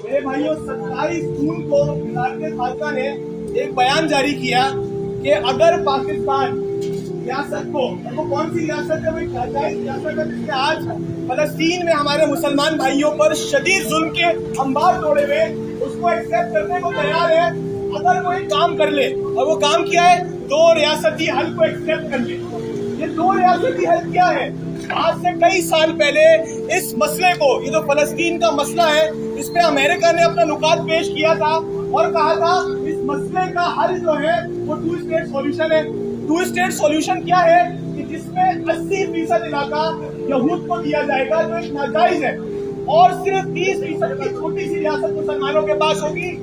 میرے بھائیوں 27 جون کو وزارت خارجہ نے ایک بیان جاری کیا کہ اگر پاکستان ریاست کو کون سی ریاست ہے بھائی ناجائز ریاست ہے جس نے آج فلسطین میں ہمارے مسلمان بھائیوں پر شدید ظلم کے انبار توڑے ہوئے اس کو ایکسپٹ کرنے کو تیار ہے اگر وہ ایک کام کر لے اور وہ کام کیا ہے 2 ریاستی حل کو ایکسپٹ کر لے. یہ 2 ریاستی حل کیا ہے؟ آج سے کئی سال پہلے اس مسئلے کو یہ جو فلسطین کا مسئلہ ہے اس پہ امریکہ نے اپنا نکات پیش کیا تھا اور کہا تھا اس مسئلے کا حل جو ہے وہ 2 اسٹیٹ سولوشن ہے. 2 اسٹیٹ سولوشن کیا ہے کہ جس میں 80% علاقہ یہود کو دیا جائے گا جو ایک ناجائز ہے اور صرف 30% کی چھوٹی سی ریاست مسلمانوں کے پاس ہوگی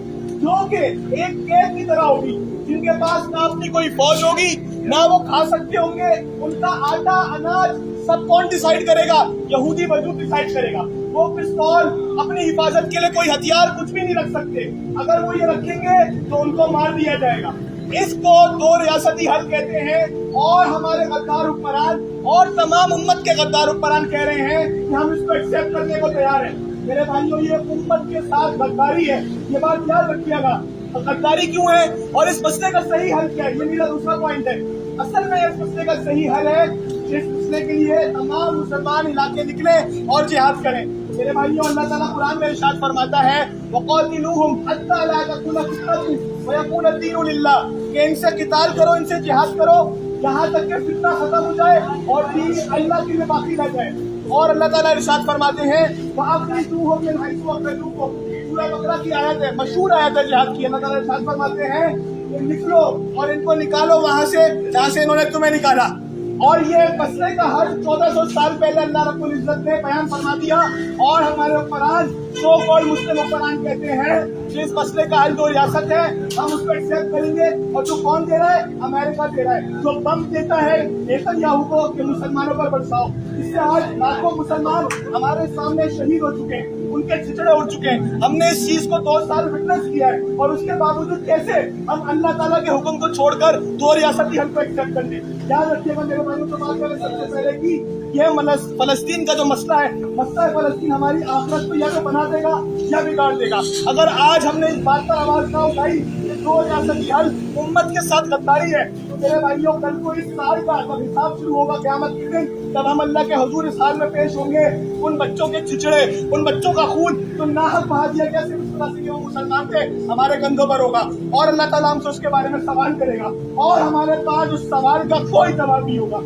جو کہ ایک قید کی طرح ہوگی جن کے پاس نہ اپنی کوئی فوج ہوگی نہ وہ کھا سکتے ہوں گے. ان کا آٹا اناج سب کون ڈیسائیڈ کرے گا؟ یہودی وجود ڈیسائیڈ کرے گا. وہ پستول اپنی حفاظت کے لیے کوئی ہتھیار کچھ بھی نہیں رکھ سکتے. اگر وہ یہ رکھیں گے تو ان کو مار دیا جائے گا. اس کو 2 ریاستی حل کہتے ہیں اور ہمارے غدار حکمران اور تمام امت کے غدار حکمران کہہ رہے ہیں کہ ہم اس کو ایکسپٹ کرنے کو تیار ہیں. میرے بھائیوں یہ امت کے ساتھ غداری ہے. یہ بات یاد رکھیے گا. غداری کیوں ہے اور اس مسئلے کا صحیح حل کیا ہے؟ یہ میرا دوسرا پوائنٹ ہے. اصل میں اس مسئلے کا صحیح حل ہے اس مسئلے کے لیے تمام مسلمان علاقے نکلے اور جہاد کریں. میرے بھائیوں اللہ تعالیٰ قرآن میں ارشاد فرماتا ہے وَقَاتِلُوهُمْ حَتَّىٰ لَا تَكُونَ فِتْنَةٌ وَيَكُونَ الدِّينُ لِلَّهِ کہ ان سے قتال کرو ان سے جہاد کرو یہاں تک کہ فتنہ ختم ہو جائے اور دین اللہ کے لیے باقی رہ جائے. اور اللہ تعالیٰ ارشاد فرماتے ہیں وَأَخْرِجُوهُم مِّنْ حَيْثُ أَخْرَجُوكُمْ سورہ بقرہ کی آیت ہے مشہور آیت ہے جہاد کی. اللہ تعالیٰ ارشاد فرماتے ہیں کہ نکلو اور ان کو نکالو وہاں سے جہاں سے انہوں نے تمہیں نکالا. اور یہ مسئلے کا حل 1400 سال پہلے اللہ رب العزت نے بیان فرما دیا اور ہمارے حکمران سو کال مسلم حکمران کہتے ہیں کہ اس مسئلے کا حل 2 ریاست ہے ہم اس کو ایکسپٹ کریں گے. اور جو کون دے رہا ہے؟ امریکہ دے رہا ہے. جو بم دیتا ہے نیتن یاہو کو کہ مسلمانوں پر برساؤ. اس سے آج لاکھوں مسلمان ہمارے سامنے شہید ہو چکے ہیں ان کے چچڑے اڑ چکے ہیں. ہم نے اس چیز کو 2 سال وٹنس کیا ہے اور اس کے باوجود کیسے ہم اللہ تعالیٰ کے حکم کو چھوڑ کر 2 ریاستی حل کو ایکسپٹ کر لیں. یاد رکھیے گا میرے بھائیوں کو بات کریں سب سے پہلے کی یہ فلسطین کا جو مسئلہ ہے فلسطین ہماری آخرت کو یا تو بنا دے گا یا بگاڑ دے گا. اگر آج ہم نے اس بات پر آواز نہ اٹھائی کہ 2 ریاستی حل امت کے ساتھ غداری ہے تو میرے بھائیوں کل کو اس سال کا جب حساب شروع ہوگا قیامت کے دن تب ہم اللہ کے حضور اس حال میں پیش ہوں گے. ان بچوں کے چچڑے ان بچوں کا خون جو ناحق بہا دیا گیا صرف اس وجہ سے کہ وہ مسلمان تھے ہمارے کندھوں پر ہوگا اور اللہ تعالیٰ ہم سے اس کے بارے میں سوال کرے گا اور ہمارے پاس اس سوال کا کوئی جواب نہیں ہوگا.